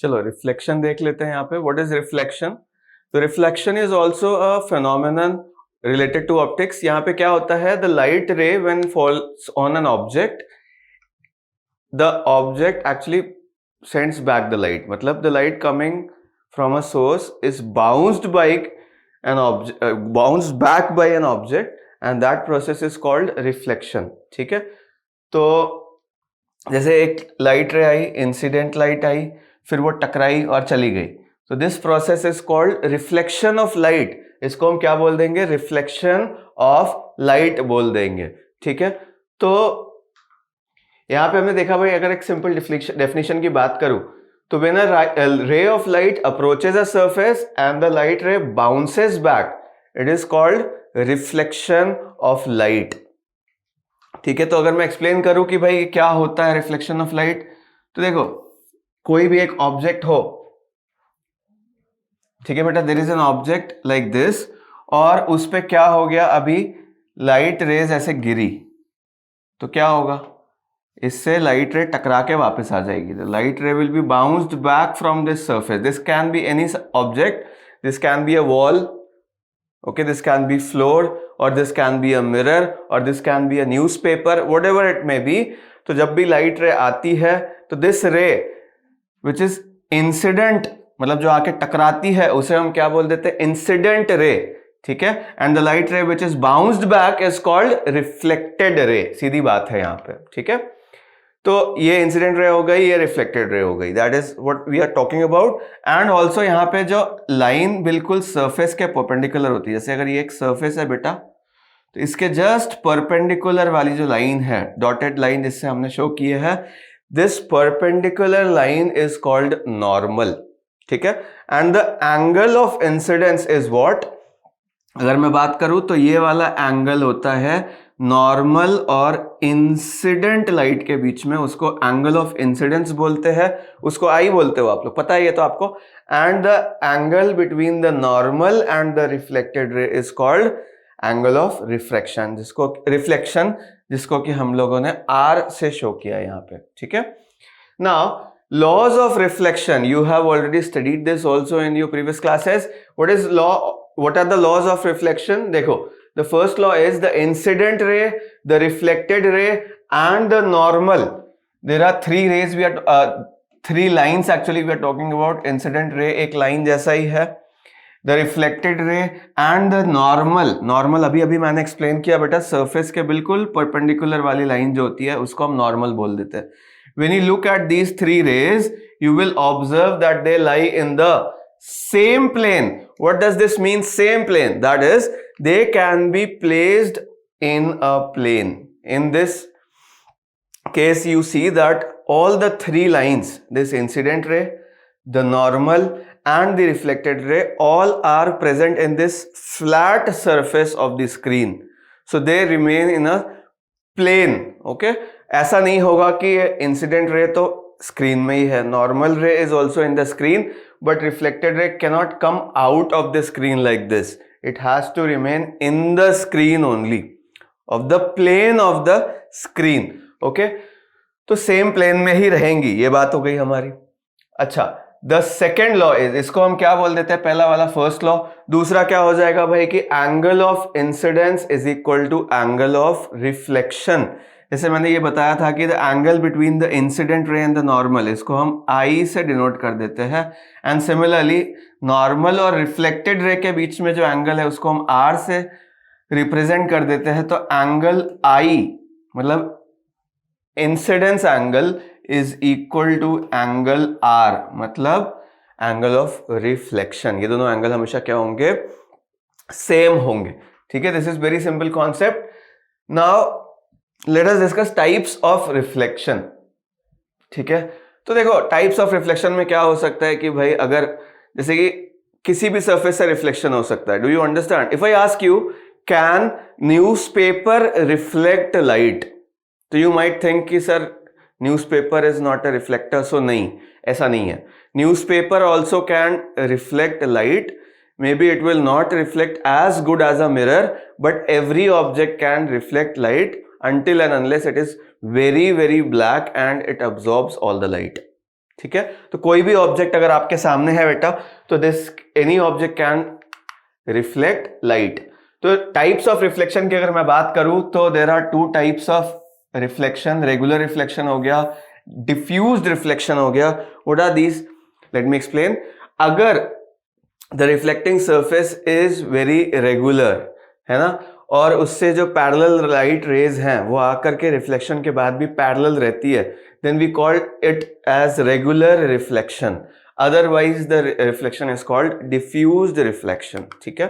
चलो रिफ्लेक्शन देख लेते हैं यहाँ पे. What is reflection? तो reflection is also a phenomenon related to optics. यहाँ पे क्या होता है, the light ray when falls on an object, the object actually sends back the light. मतलब the light coming from a source is bounced by an object, bounced back by an object, and that process is called reflection. ठीक है. तो जैसे एक light रे आई, incident light आई, फिर वो टकराई और चली गई. तो this process is called reflection of light. इसको हम क्या बोल देंगे? रिफ्लेक्शन ऑफ लाइट बोल देंगे. ठीक है. तो यहां पे हमने देखा भाई, अगर एक सिंपल डेफिनेशन की बात करूं तो when a ray of light approaches a surface and the light ray bounces back, it is called reflection of light. ठीक है. तो अगर मैं एक्सप्लेन करूं कि भाई क्या होता है रिफ्लेक्शन ऑफ लाइट, तो देखो कोई भी एक ऑब्जेक्ट हो, ठीक है बेटा, there is an object like this, और उस पे क्या हो गया, अभी लाइट रेज ऐसे गिरी, तो क्या होगा, इससे लाइट रे टकरा के वापस आ जाएगी. The light ray will be bounced back from this surface. This can be any object, this can be a wall, okay, this can be floor, और this can be a mirror, और this can be a newspaper, whatever it may be. तो जब भी light रे आती है तो this रे विच इज इंसिडेंट, मतलब जो आके टकराती है, उसे हम क्या बोल देते हैं? Incident ray. ठीक है. And the light ray which is bounced back is called reflected ray. सीधी बात है यहाँ पे. ठीक है. तो ये इंसिडेंट रे हो गई, ये रिफ्लेक्टेड रे हो गई. That is what we are talking about. And also यहाँ पे जो लाइन बिल्कुल सरफेस के परपेंडिकुलर होती है, जैसे अगर ये एक सरफेस है बेटा, तो इसके जस्ट परपेंडिकुलर वाली जो लाइन है, डॉटेड लाइन जिससे हमने शो की है, this perpendicular line is called normal. ठीक है. And the angle of incidence is what? अगर मैं बात करूं तो ये वाला एंगल होता है नॉर्मल और इंसिडेंट लाइट के बीच में, उसको एंगल ऑफ इंसिडेंस बोलते हैं, उसको आई बोलते हो आप लोग, पता है ये तो आपको. And the angle between the normal and the reflected रे is called angle of reflection, जिसको कि हम लोगों ने आर से शो किया यहाँ पे. ठीक है. Now laws of reflection, you have already studied this also in your previous classes. What are the laws of reflection? देखो, the first law is the incident ray, the reflected ray, and the normal. There are three lines actually we are talking about. Incident ray एक line जैसा ही है, the reflected ray and the normal अभी मैंने explain किया बेटा, surface के बिल्कुल perpendicular वाली line जो होती है उसको हम normal बोल देते हैं. When you look at these three rays, you will observe that they lie in the same plane. What does this mean, same plane? That is, they can be placed in a plane. In this case, you see that all the three lines, this incident ray, the normal and the reflected ray, all are present in this flat surface of the screen. So they remain in a plane. Okay. ऐसा नहीं होगा कि incident ray तो screen में ही है, normal ray is also in the screen, but reflected ray cannot come out of the screen like this. It has to remain in the screen only, of the plane of the screen. Okay. तो same plane में ही रहेंगी, ये बात हो गई हमारी. अच्छा, the second law is, इसको हम क्या बोल देते हैं? पहला वाला first law. दूसरा क्या हो जाएगा भाई कि angle of incidence is equal to angle of reflection. जैसे मैंने ये बताया था कि the angle between the incident ray and the normal, इसको हम आई से डिनोट कर देते हैं. एंड सिमिलरली नॉर्मल और रिफ्लेक्टेड रे के बीच में जो एंगल है उसको हम आर से रिप्रेजेंट कर देते हैं. तो एंगल आई मतलब incidence angle is equal to angle R, मतलब एंगल ऑफ रिफ्लेक्शन. ये दोनों एंगल हमेशा क्या होंगे? सेम होंगे. ठीक है. This is very simple concept. Now let us discuss types of reflection. ठीक है. तो देखो टाइप्स ऑफ रिफ्लेक्शन में क्या हो सकता है कि भाई अगर जैसे कि किसी भी सरफेस से रिफ्लेक्शन हो सकता है. Do you understand? If I ask you can newspaper reflect light, तो यू माइट थिंक कि sir newspaper is not a reflector. So नहीं, ऐसा नहीं है. Newspaper also can reflect light. Maybe it will not reflect as good as a mirror, but every object can reflect light until and unless it is very, very black and it absorbs all the light. ठीक है, तो कोई भी object अगर आपके सामने है बेटा, तो this any object can reflect light. तो टाइप्स ऑफ रिफ्लेक्शन की अगर मैं बात करूं तो there are two types of reflection, regular reflection हो गया, डिफ्यूज्ड रिफ्लेक्शन हो गया। What are these? Let me explain. अगर the reflecting surface is very regular, है ना, और उससे जो पैरेलल लाइट रेज हैं वो आकर के रिफ्लेक्शन के बाद भी पैरेलल रहती है, then we called it as regular reflection, otherwise the reflection is called diffused reflection. ठीक है,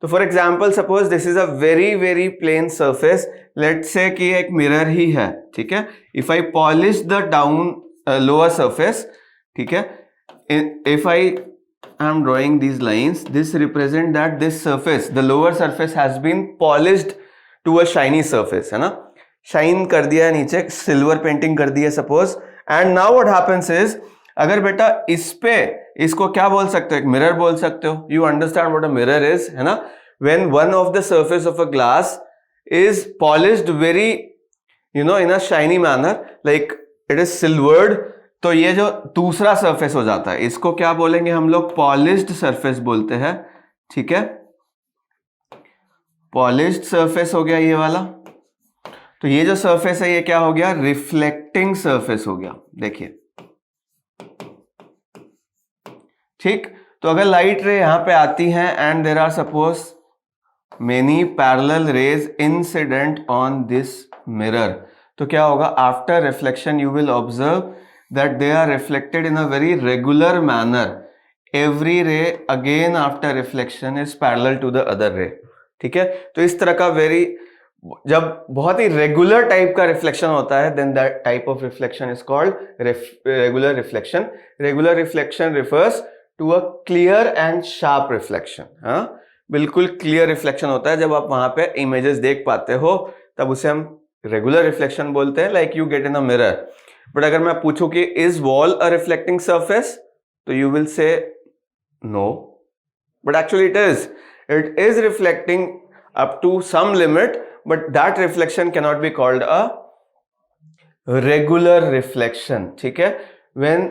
तो for example suppose this is a very very plane surface, let's say कि एक मिरर ही है, ठीक है, if I polish the down lower surface, ठीक है, if I am drawing these lines, this represent that this surface, the lower surface has been polished to a shiny surface, है ना, शाइन कर दिया है, नीचे सिल्वर पेंटिंग कर दी है suppose, and now what happens is, अगर बेटा इस पे, इसको क्या बोल सकते हो, एक मिरर बोल सकते हो, you understand what a mirror is, है ना, when one of the surface of a glass is polished very, you know, in a shiny manner, like it is silvered, तो ये जो दूसरा सरफेस हो जाता है, इसको क्या बोलेंगे हम लोग, पॉलिश्ड सरफेस बोलते हैं। ठीक है, पॉलिश्ड सरफेस हो गया ये वाला। तो ये जो सरफेस है ये क्या हो गया, रिफ्लेक्टिंग सरफेस हो गया। देखिए, ठीक, तो अगर लाइट रे यहां पे आती है and there are suppose many parallel rays incident on this mirror, तो क्या होगा, after reflection you will observe that they are reflected in a very regular manner. Every ray again after reflection is parallel to the other ray. ठीक है, तो इस तरह का जब बहुत ही रेगुलर टाइप का रिफ्लेक्शन होता है, then that type of reflection is called regular reflection. Regular reflection refers to a clear and sharp reflection. हाँ, बिल्कुल क्लियर रिफ्लेक्शन होता है, जब आप वहां पे इमेजेस देख पाते हो तब उसे हम रेगुलर रिफ्लेक्शन बोलते हैं, like you get in a mirror. But अगर मैं पूछूं कि is wall a reflecting surface, तो you will say no, but actually it is reflecting up to some limit, but that reflection can not be called a regular reflection. ठीक है, when,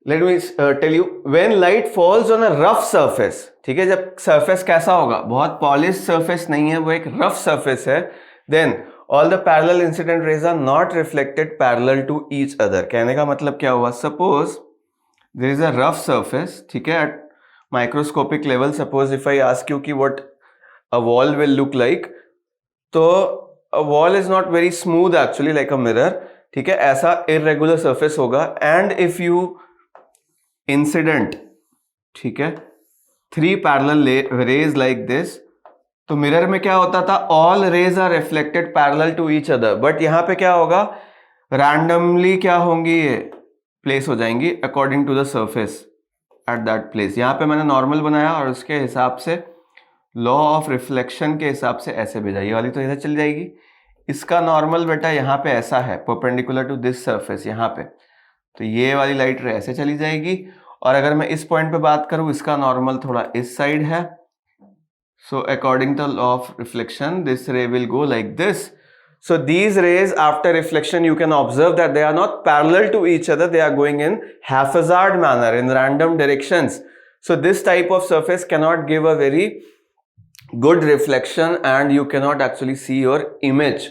let me tell you, when light falls on a rough surface, ठीक है, जब surface कैसा होगा, बहुत polish surface नहीं है, वो एक रफ सरफेस है, then all the parallel incident rays are not reflected parallel to each other। कहने का मतलब क्या हुआ, suppose there is a rough surface, ठीक है, at microscopic level, suppose if I ask you कि what a wall will look like, तो a wall is not very smooth actually like a mirror, ठीक है, ऐसा irregular surface होगा, and if you incident, ठीक है, 3 parallel rays like this, तो mirror में क्या होता था, all rays are reflected parallel to each other, but यहां पे क्या होगा, रैंडमली क्या होंगी, ये प्लेस हो जाएंगी according to the surface at that place. यहां पे मैंने नॉर्मल बनाया और उसके हिसाब से लॉ ऑफ रिफ्लेक्शन के हिसाब से ऐसे भेजा, ये वाली तो इधर चली जाएगी, इसका नॉर्मल बेटा यहाँ पे ऐसा है, परपेंडिकुलर टू दिस सरफेस यहाँ पे, तो ये वाली लाइट रे ऐसे चली जाएगी, और अगर मैं इस पॉइंट पे बात करूं, इसका नॉर्मल थोड़ा इस साइड है, so according to law of reflection this ray will go like this. So these rays after reflection you can observe that they are not parallel to each other, they are going in haphazard manner, in random directions. So this type of surface cannot give a very good reflection and you cannot actually see your image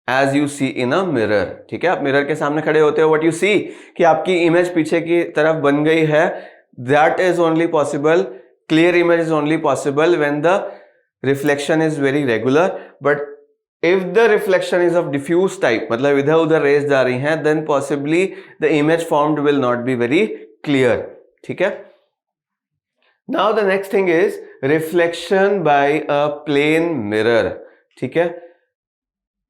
as you see in a mirror। ठीक है, आप mirror के सामने खड़े होते हो, what you see कि आपकी इमेज पीछे की तरफ बन गई है, that is only possible, clear image is only possible when the reflection is very regular, but if the reflection is of diffuse type, मतलब इधर उधर रेज जा रही हैं, then possibly the image formed will not be very clear। ठीक है, now the next thing is reflection by a plane mirror। ठीक है,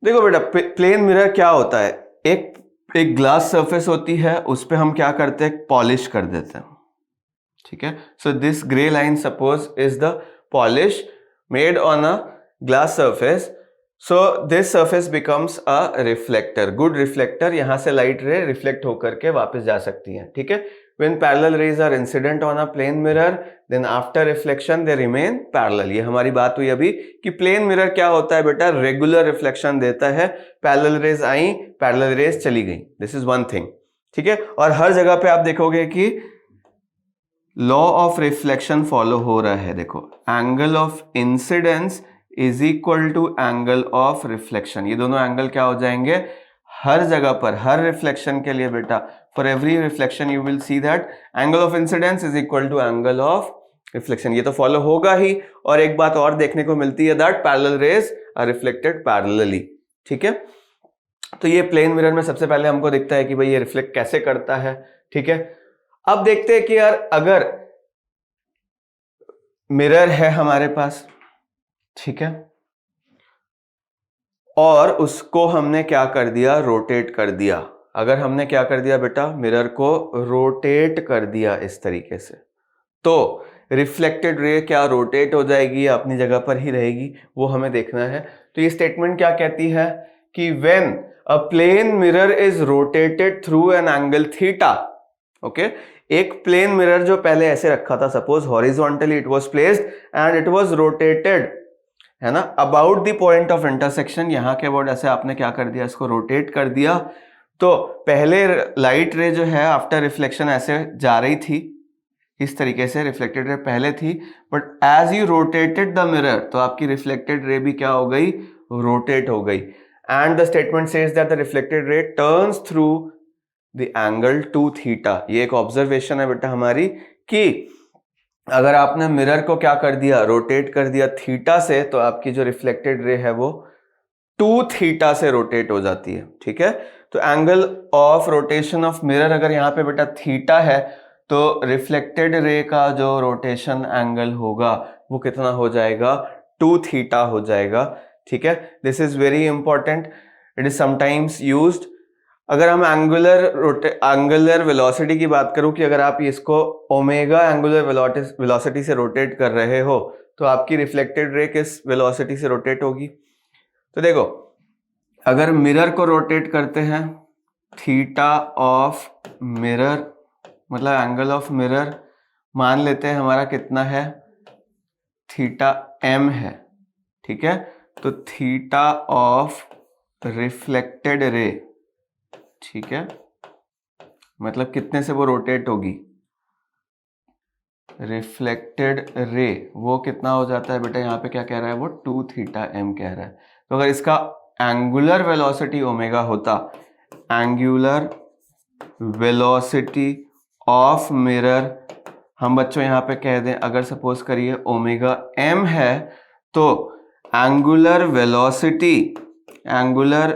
देखो बेटा, प्लेन मिरर क्या होता है, एक ग्लास सरफेस होती है, उस पर हम क्या करते हैं, पॉलिश कर देते हैं। ठीक है, so this grey line suppose is the polish made on a glass surface, so this surface becomes a reflector, good reflector, यहां से लाइट रे रिफ्लेक्ट होकर के वापस जा सकती है। ठीक है, when parallel rays are incident on a plane mirror, then after reflection they remain parallel. ये हमारी बात हुई अभी कि प्लेन मिरर क्या होता है बेटा, रेगुलर रिफ्लेक्शन देता है, पैरेलल रेज आई, पैरेलल रेज चली गई, दिस इज वन थिंग। ठीक है। और हर जगह पे आप देखोगे कि लॉ ऑफ रिफ्लेक्शन फॉलो हो रहा है। देखो, angle of incidence is equal to angle of reflection, ये दोनों एंगल क्या हो जाएंगे हर जगह पर, हर रिफ्लेक्शन के लिए बेटा, for every reflection you will see that angle of incidence is equal to angle of reflection, ये तो फॉलो होगा ही। और एक बात और देखने को मिलती है, that parallel rays are reflected parallelly. ठीक है, तो ये प्लेन मिरर में सबसे पहले हमको दिखता है कि भाई ये रिफ्लेक्ट कैसे करता है। ठीक है, अब देखते हैं कि यार अगर मिरर है हमारे पास, ठीक है, और उसको हमने क्या कर दिया, रोटेट कर दिया। अगर हमने क्या कर दिया बेटा, मिरर को रोटेट कर दिया इस तरीके से, तो रिफ्लेक्टेड रे क्या रोटेट हो जाएगी या अपनी जगह पर ही रहेगी, वो हमें देखना है। तो ये स्टेटमेंट क्या कहती है कि when a plane mirror is rotated through an angle theta, okay, एक प्लेन मिरर जो पहले ऐसे रखा था, suppose horizontally it was placed and it was rotated, है ना, about the point of intersection, यहां के अबाउट ऐसे आपने क्या कर दिया, इसको रोटेट कर दिया। तो पहले लाइट रे जो है आफ्टर रिफ्लेक्शन ऐसे जा रही थी, इस तरीके से रिफ्लेक्टेड रे पहले थी, but as you rotated the mirror, तो आपकी रिफ्लेक्टेड रे भी क्या हो गई, रोटेट हो गई। And the statement says that the reflected ray turns through the angle two theta. ये एक ऑब्जर्वेशन है बेटा हमारी कि अगर आपने मिरर को क्या कर दिया, रोटेट कर दिया थीटा से, तो आपकी जो रिफ्लेक्टेड रे है वो टू थीटा से रोटेट हो जाती है। ठीक है, तो angle of rotation of mirror अगर यहाँ पे बेटा थीटा है, तो रिफ्लेक्टेड रे का जो रोटेशन एंगल होगा वो कितना हो जाएगा, टू थीटा हो जाएगा। ठीक है, this is very important, it is sometimes used. अगर हम एंगुलर वेलोसिटी की बात करूं कि अगर आप इसको ओमेगा एंगुलर वेलोसिटी से रोटेट कर रहे हो, तो आपकी रिफ्लेक्टेड रे किस वेलोसिटी से रोटेट होगी। तो देखो, अगर मिरर को रोटेट करते हैं, थीटा ऑफ मिरर मतलब एंगल ऑफ मिरर मान लेते हैं हमारा कितना है, थीटा m है। ठीक है, तो थीटा ऑफ रिफ्लेक्टेड रे, ठीक है, मतलब कितने से वो रोटेट होगी, रिफ्लेक्टेड रे वो कितना हो जाता है बेटा, यहाँ पे क्या कह रहा है वो, टू थीटा m कह रहा है। तो अगर इसका एंगुलर वेलोसिटी ओमेगा होता, एंगुलर वेलोसिटी ऑफ मिरर हम बच्चों यहाँ पे कह दें, अगर सपोज करिए ओमेगा m है, तो angular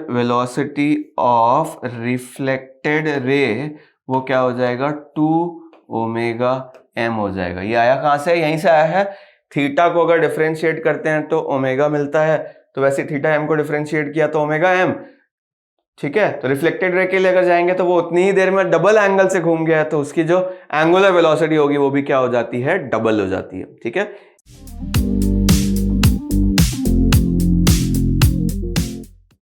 velocity of reflected ray वो क्या हो जाएगा, टू ओमेगा m हो जाएगा। ये आया कहाँ से, यहीं से आया है। थीटा को अगर डिफरेंशिएट करते हैं तो ओमेगा मिलता है, तो वैसे थीटा m को डिफरेंशिएट किया तो ओमेगा m। ठीक है, तो रिफ्लेक्टेड रे के लिए अगर जाएंगे तो वो उतनी ही देर में डबल एंगल से घूम गया है, तो उसकी जो एंगुलर वेलोसिटी होगी वो भी क्या हो जाती है, डबल हो जाती है। ठीक है,